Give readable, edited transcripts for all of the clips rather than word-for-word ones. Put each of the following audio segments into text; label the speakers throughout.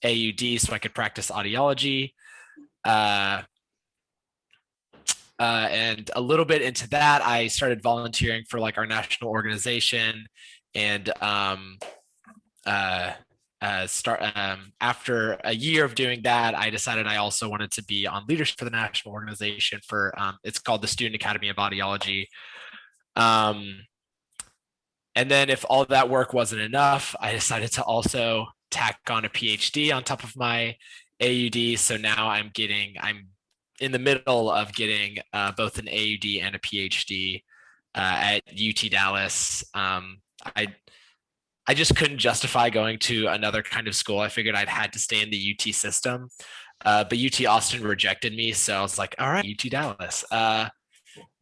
Speaker 1: AUD so I could practice audiology. Uh, and a little bit into that, I started volunteering for like our national organization, and after a year of doing that, I decided I also wanted to be on leadership for the national organization for it's called the Student Academy of Audiology. Um, and then if all of that work wasn't enough, I decided to also tack on a PhD on top of my AUD. So now I'm in the middle of getting both an AUD and a PhD at UT Dallas. I just couldn't justify going to another kind of school. I figured I'd had to stay in the UT system, but UT Austin rejected me. So I was like, all right, UT Dallas.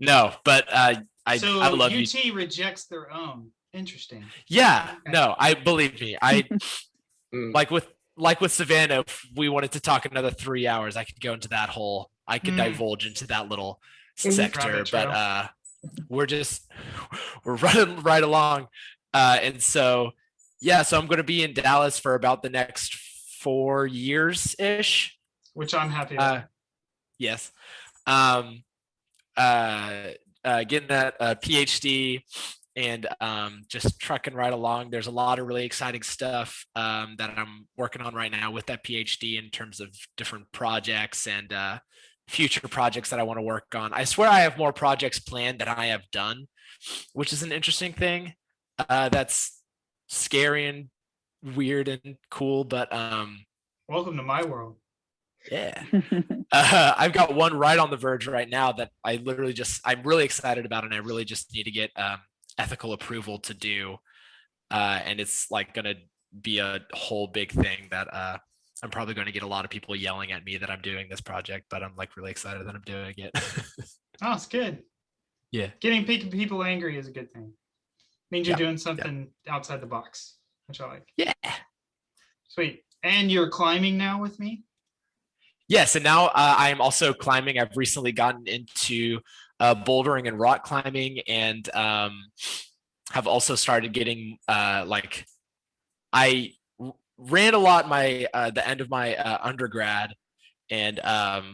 Speaker 1: No, but I love
Speaker 2: UT
Speaker 1: UT.
Speaker 2: rejects their own. Interesting.
Speaker 1: Yeah,
Speaker 2: Okay.
Speaker 1: no, I believe me. I like with Savannah, if we wanted to talk another 3 hours, I could go into that whole, I could divulge into that little sector, but we're running right along. And so, yeah, so I'm going to be in Dallas for about the next 4 years ish.
Speaker 2: Which I'm happy about.
Speaker 1: Yes. Getting that PhD and just trucking right along. There's a lot of really exciting stuff that I'm working on right now with that PhD in terms of different projects and future projects that I want to work on. I swear I have more projects planned than I have done, which is an interesting thing. That's scary and weird and cool, but
Speaker 2: welcome to my world.
Speaker 1: Yeah. I've got one right on the verge right now that I'm really excited about, and I really just need to get ethical approval to do. And it's like going to be a whole big thing that I'm probably going to get a lot of people yelling at me that I'm doing this project, but I'm like really excited that I'm doing it.
Speaker 2: Oh, it's good.
Speaker 1: Yeah.
Speaker 2: Getting people angry is a good thing. It means you're doing something outside the box, which I like.
Speaker 1: Yeah.
Speaker 2: Sweet. And you're climbing now with me?
Speaker 1: Yes, and now I am also climbing. I've recently gotten into bouldering and rock climbing, and have also started getting I ran a lot the end of my undergrad, and I've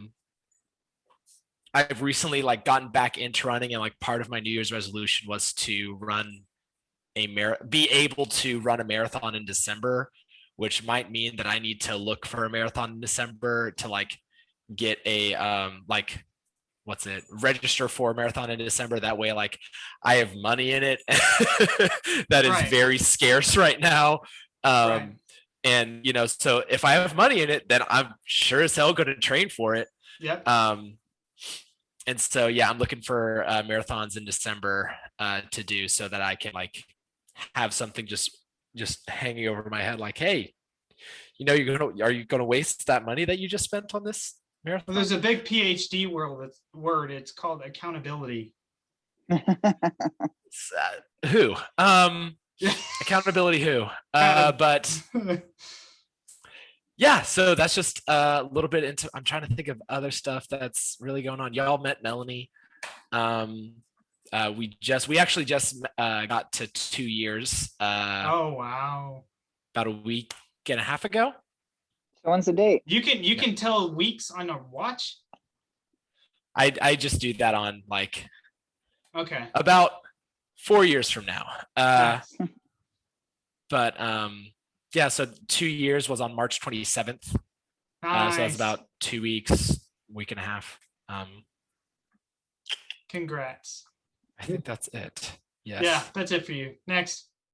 Speaker 1: recently gotten back into running, and part of my New Year's resolution was to be able to run a marathon in December, which might mean that I need to look for a marathon in December to get a register for a marathon in December. That way I have money in it that is very scarce right now. And so if I have money in it, then I'm sure as hell going to train for it.
Speaker 2: Yep.
Speaker 1: And so I'm looking for marathons in December to do, so that I can have something just hanging over my head, hey, are you gonna waste that money that you just spent on this marathon?
Speaker 2: Well, there's a big PhD word. It's called accountability.
Speaker 1: Who? Accountability who? But yeah, so that's just a little bit into, I'm trying to think of other stuff that's really going on. Y'all met Melanie. We actually just got to 2 years.
Speaker 2: Oh, wow.
Speaker 1: About a week and a half ago.
Speaker 3: So when's the date?
Speaker 2: You can tell weeks on a watch?
Speaker 1: I just do that on
Speaker 2: okay,
Speaker 1: about 4 years from now. But yeah, so 2 years was on March 27th.
Speaker 2: Nice.
Speaker 1: So that's about 2 weeks, week and a half.
Speaker 2: Congrats.
Speaker 1: I think that's it. Yes.
Speaker 2: Yeah, that's it for you. Next.